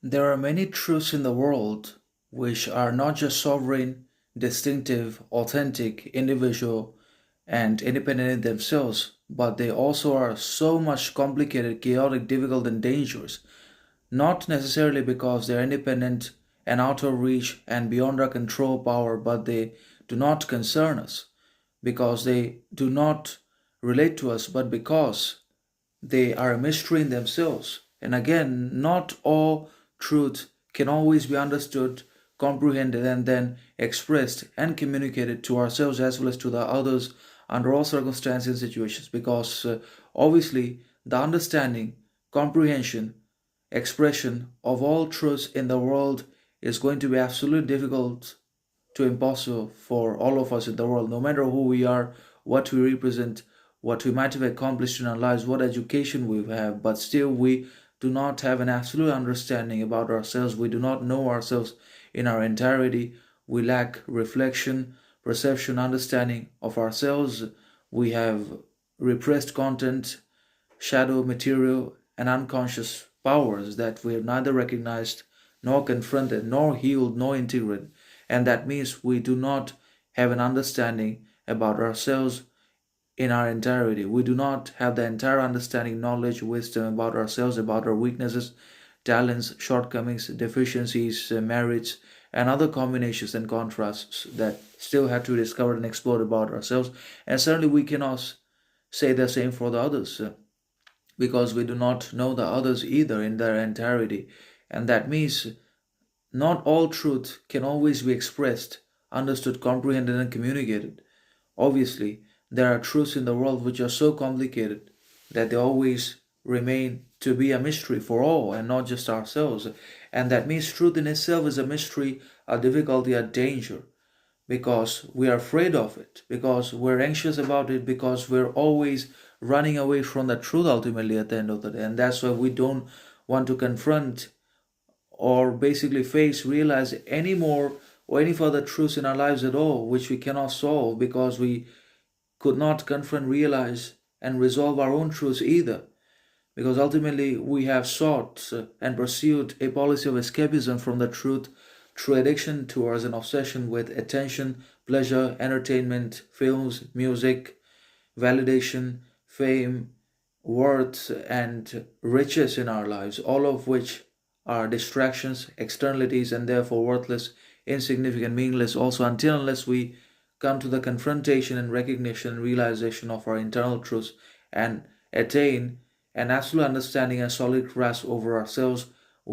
There are many truths in the world which are not just sovereign, distinctive, authentic, individual, and independent in themselves, but they also are so much complicated, chaotic, difficult, and dangerous. Not necessarily because they are independent and out of reach and beyond our control power, but they do not concern us, because they do not relate to us, but because they are a mystery in themselves. And again, not all truth can always be understood, comprehended, and then expressed and communicated to ourselves as well as to the others under all circumstances and situations. Because obviously, the understanding, comprehension, expression of all truths in the world is going to be absolutely difficult to impossible for all of us in the world, no matter who we are, what we represent, what we might have accomplished in our lives, what education we have, but still we do not have an absolute understanding about ourselves. We do not know ourselves in our entirety. We lack reflection, perception, understanding of ourselves. We have repressed content, shadow material, and unconscious powers that we have neither recognized nor confronted, nor healed, nor integrated. And that means we do not have an understanding about ourselves in our entirety. We do not have the entire understanding, knowledge, wisdom about ourselves, about our weaknesses, talents, shortcomings, deficiencies, merits, and other combinations and contrasts that still have to be discovered and explored about ourselves. And certainly we cannot say the same for the others because we do not know the others either in their entirety. And that means not all truth can always be expressed, understood, comprehended, and communicated. Obviously, there are truths in the world which are so complicated that they always remain to be a mystery for all and not just ourselves. And that means truth in itself is a mystery, a difficulty, a danger because we are afraid of it, because we're anxious about it, because we're always running away from the truth ultimately at the end of the day. And that's why we don't want to confront or basically face, realize any more or any further truths in our lives at all, which we cannot solve because we could not confront, realize, and resolve our own truths either. Because ultimately we have sought and pursued a policy of escapism from the truth through addiction towards an obsession with attention, pleasure, entertainment, films, music, validation, fame, worth, and riches in our lives, all of which are distractions, externalities, and therefore worthless, insignificant, meaningless also until unless we come to the confrontation and recognition and realization of our internal truths and attain an absolute understanding and solid grasp over ourselves,